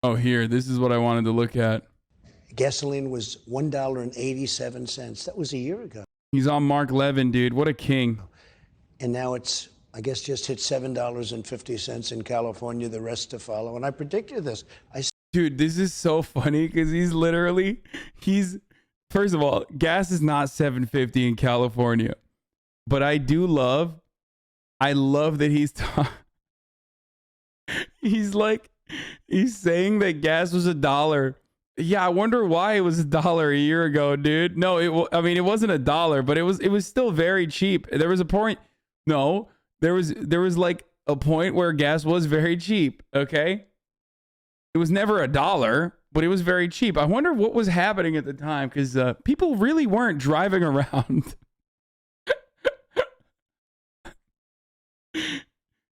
Oh, here, this is what I wanted to look at. Gasoline was $1.87. That was a year ago. He's on Mark Levin, dude. What a king. And now it's, I guess, just hit $7.50 in California, the rest to follow. And I predicted this. Dude, this is so funny because first of all, gas is not $7.50 in California. But I love that he's saying that gas was $1. Yeah, I wonder why it was $1 a year ago, dude. No, it wasn't $1, but it was still very cheap. There was a point. No, there was like a point where gas was very cheap. Okay, it was never $1, but it was very cheap. I wonder what was happening at the time because people really weren't driving around.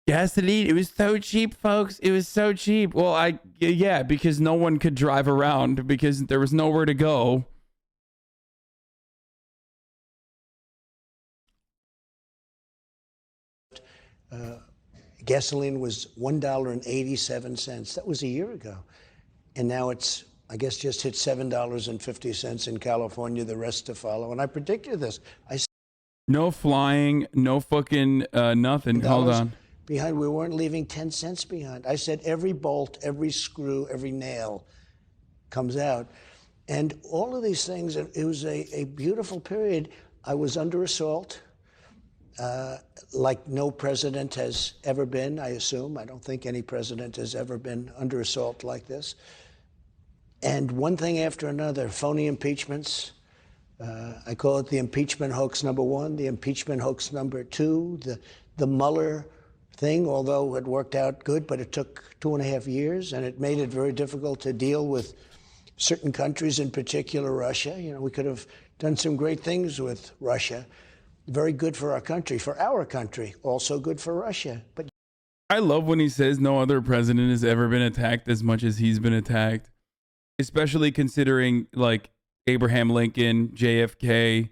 Gasoline, it was so cheap, folks. It was so cheap. Well, yeah, because no one could drive around because there was nowhere to go. Gasoline was $1.87. That was a year ago. And now it's, I guess, just hit $7.50 in California, the rest to follow. And I predicted this. No flying, no fucking nothing. Hold on. Behind, we weren't leaving 10 cents behind. I said every bolt, every screw, every nail comes out. And all of these things, it was a beautiful period. I was under assault, like no president has ever been, I assume. I don't think any president has ever been under assault like this. And one thing after another, phony impeachments. I call it the impeachment hoax #1, the impeachment hoax #2, the Mueller thing, although it worked out good, but it took 2.5 years, and it made it very difficult to deal with certain countries, in particular Russia. You know, we could have done some great things with Russia. Very good for our country, also good for Russia. But I love when he says no other president has ever been attacked as much as he's been attacked, especially considering like Abraham Lincoln, JFK,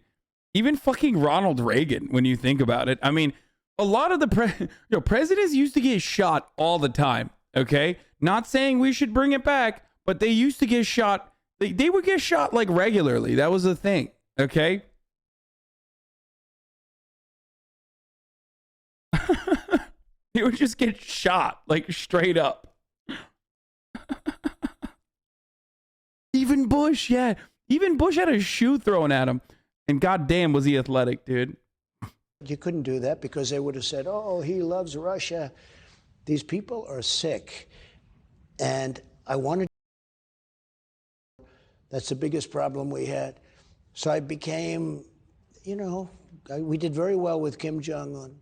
even fucking Ronald Reagan, when you think about it. I mean, a lot of the presidents used to get shot all the time, okay? Not saying we should bring it back, but they used to get shot. They would get shot like regularly. That was the thing, okay? They would just get shot, like straight up. Even Bush, yeah. Even Bush had a shoe thrown at him. And goddamn, was he athletic, dude. You couldn't do that because they would have said, oh, he loves Russia. These people are sick. And I wanted, that's the biggest problem we had. So I became, we did very well with Kim Jong-un.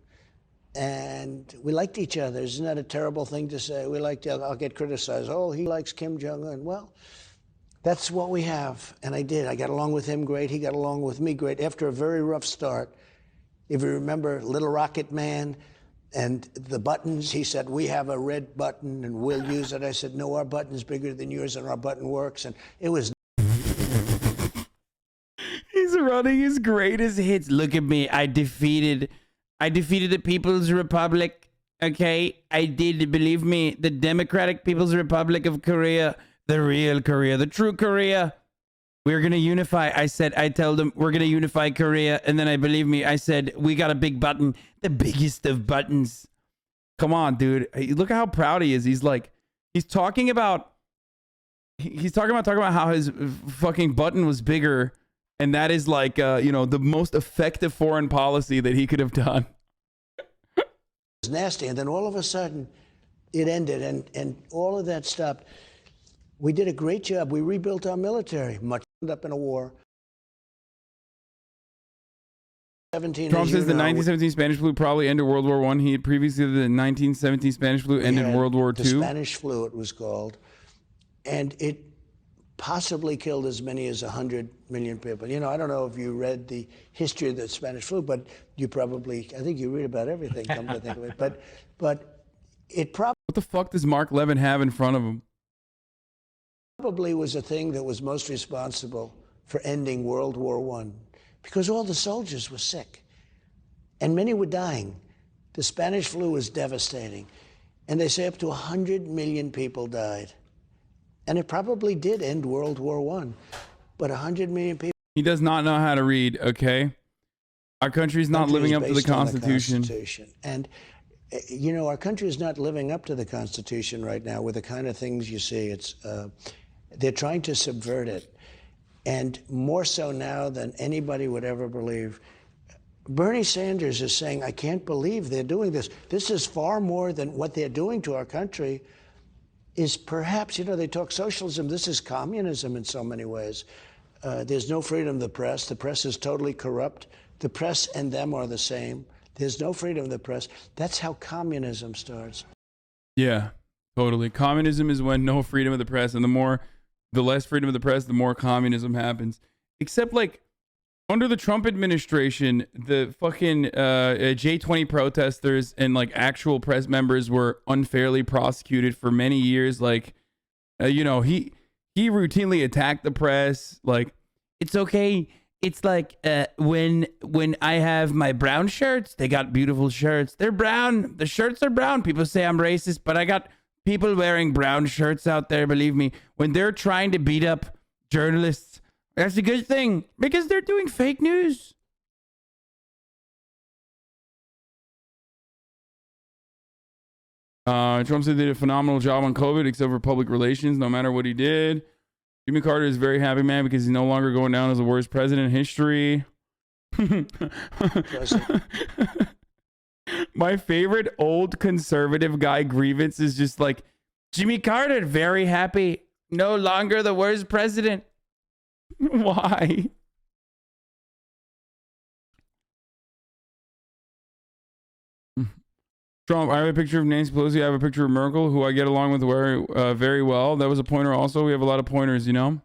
And we liked each other. Isn't that a terrible thing to say? I'll get criticized. Oh, he likes Kim Jong-un. Well, that's what we have. And I did. I got along with him great. He got along with me great. After a very rough start, if you remember Little Rocket Man and the buttons, he said, we have a red button and we'll use it. I said, no, our button's bigger than yours and our button works. And it was. He's running his greatest hits. Look at me. I defeated the People's Republic. Okay. I did. Believe me, the Democratic People's Republic of Korea, the real Korea, the true Korea. We're going to unify. I told them we're going to unify Korea. And then believe me, I said, we got a big button, the biggest of buttons. Come on, dude. Look at how proud he is. He's talking about how his fucking button was bigger. And that is like, the most effective foreign policy that he could have done. It was nasty. And then all of a sudden it ended and all of that stopped. We did a great job. We rebuilt our military, much up in a war. Trump says the 1917 Spanish flu probably ended World War I. He had previously the 1917 Spanish flu ended World War II. The Spanish flu, it was called. And it possibly killed as many as 100 million people. I don't know if you read the history of the Spanish flu, but I think you read about everything, come to think of it. But it probably... What the fuck does Mark Levin have in front of him? Probably was a thing that was most responsible for ending World War I, because all the soldiers were sick and many were dying. The Spanish flu was devastating. And they say up to 100 million people died. And it probably did end World War I. But 100 million people. He does not know how to read, okay? Our country's not living up to the Constitution. And, you know, our country is not living up to the Constitution right now with the kind of things you see. It's, they're trying to subvert it. And more so now than anybody would ever believe. Bernie Sanders is saying, I can't believe they're doing this. This is far more than what they're doing to our country is perhaps, you know, they talk socialism. This is communism in so many ways. There's no freedom of the press. The press is totally corrupt. The press and them are the same. There's no freedom of the press. That's how communism starts. Yeah, totally. Communism is when no freedom of the press, and the less freedom of the press, the more communism happens. Except like under the Trump administration, the fucking J20 protesters and like actual press members were unfairly prosecuted for many years. Like, you know, he routinely attacked the press. Like, it's okay. It's like when I have my brown shirts, they got beautiful shirts. They're brown. The shirts are brown. People say I'm racist, but I got people wearing brown shirts out there. Believe me, when they're trying to beat up journalists, that's a good thing because they're doing fake news. Trump said they did a phenomenal job on COVID, except for public relations, no matter what he did. Jimmy Carter is a very happy man because he's no longer going down as the worst president in history. My favorite old conservative guy grievance is just like, Jimmy Carter, very happy, no longer the worst president. Why? Trump, I have a picture of Nancy Pelosi. I have a picture of Merkel, who I get along with very well. That was a pointer also. We have a lot of pointers, you know?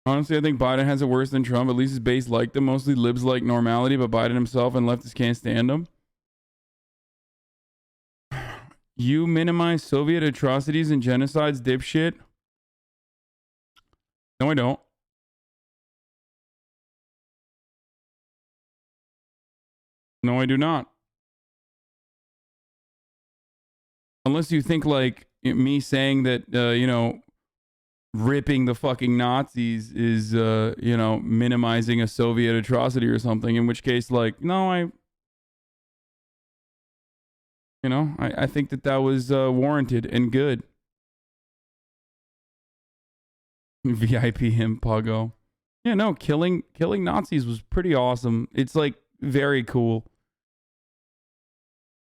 Honestly, I think Biden has it worse than Trump. At least his base liked him. Mostly libs like normality, but Biden himself and leftists can't stand him. You minimize Soviet atrocities and genocides, dipshit. No, I don't. No, I do not. Unless you think like me saying that, you know, ripping the fucking Nazis is, you know, minimizing a Soviet atrocity or something. In which case, like, no, I think that was warranted and good. VIP him, Puggo. Yeah, no, killing Nazis was pretty awesome. It's like very cool.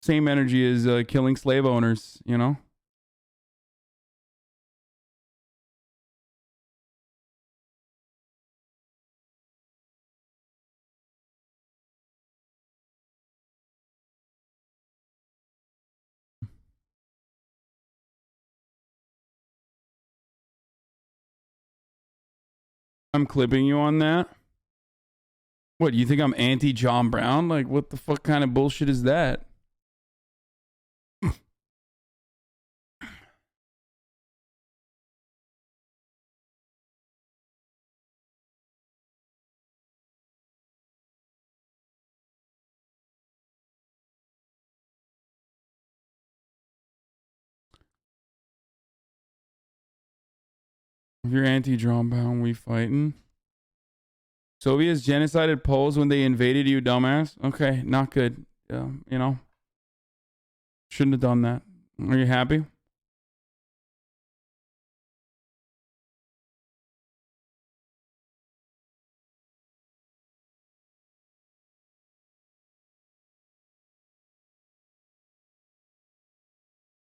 Same energy as killing slave owners, you know? I'm clipping you on that. What, you think I'm anti John Brown? Like, what the fuck kind of bullshit is that? If you're anti John Brown, we fighting. Soviets genocided Poles when they invaded you, dumbass. Okay, not good. You know, shouldn't have done that. Are you happy?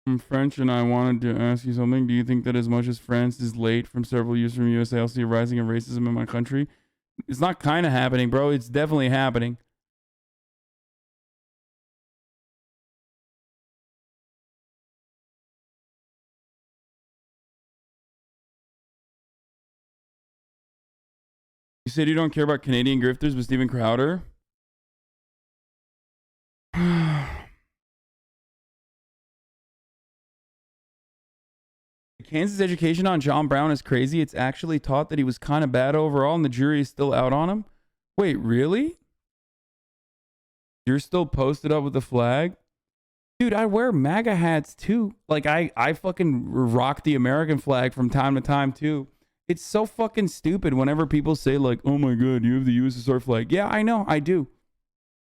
I'm French and I wanted to ask you something. Do you think that as much as France is late from several years from USA, I'll see a rising of racism in my country? It's not kind of happening, bro. It's definitely happening. You said you don't care about Canadian grifters with Steven Crowder? Kansas' education on John Brown is crazy. It's actually taught that he was kind of bad overall and the jury is still out on him. Wait, really? You're still posted up with the flag? Dude, I wear MAGA hats too. Like, I fucking rock the American flag from time to time too. It's so fucking stupid whenever people say like, oh my God, you have the USSR flag. Yeah, I know, I do.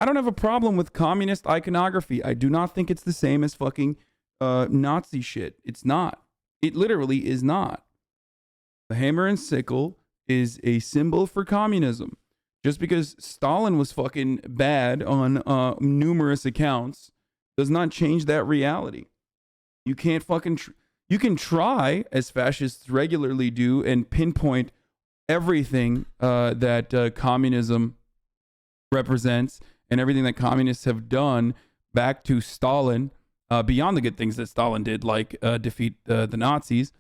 I don't have a problem with communist iconography. I do not think it's the same as fucking Nazi shit. It's not. It literally is not. The hammer and sickle is a symbol for communism. Just because Stalin was fucking bad on numerous accounts does not change that reality. You can't fucking... You can try, as fascists regularly do, and pinpoint everything that communism represents and everything that communists have done back to Stalin, beyond the good things that Stalin did, like defeat the Nazis.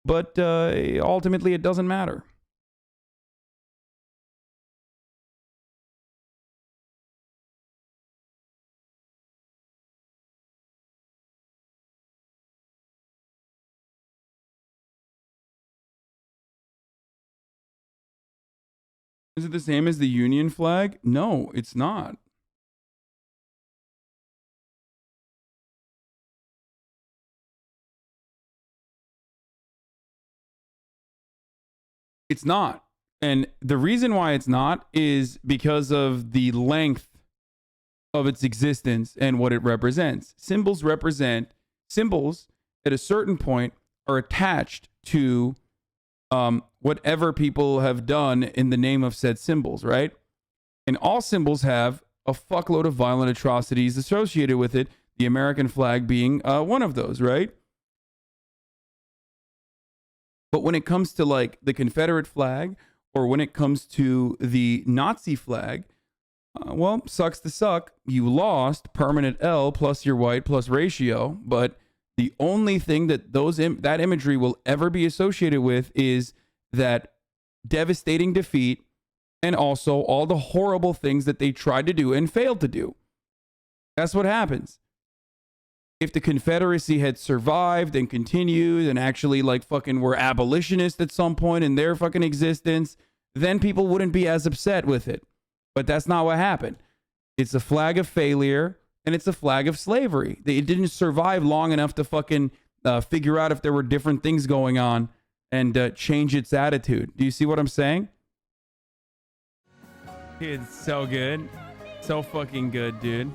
But ultimately, it doesn't matter. Is it the same as the Union flag? No, it's not. It's not. And the reason why it's not is because of the length of its existence and what it represents. Symbols at a certain point are attached to whatever people have done in the name of said symbols, right? And all symbols have a fuckload of violent atrocities associated with it, the American flag being one of those, right? But when it comes to like the Confederate flag or when it comes to the Nazi flag, well, sucks to suck. You lost permanent L plus your white plus ratio, but the only thing that that imagery will ever be associated with is that devastating defeat and also all the horrible things that they tried to do and failed to do. That's what happens. If the Confederacy had survived and continued and actually like fucking were abolitionists at some point in their fucking existence, then people wouldn't be as upset with it. But that's not what happened. It's a flag of failure. And it's a flag of slavery. It didn't survive long enough to fucking figure out if there were different things going on and change its attitude. Do you see what I'm saying? It's so good. So fucking good, dude.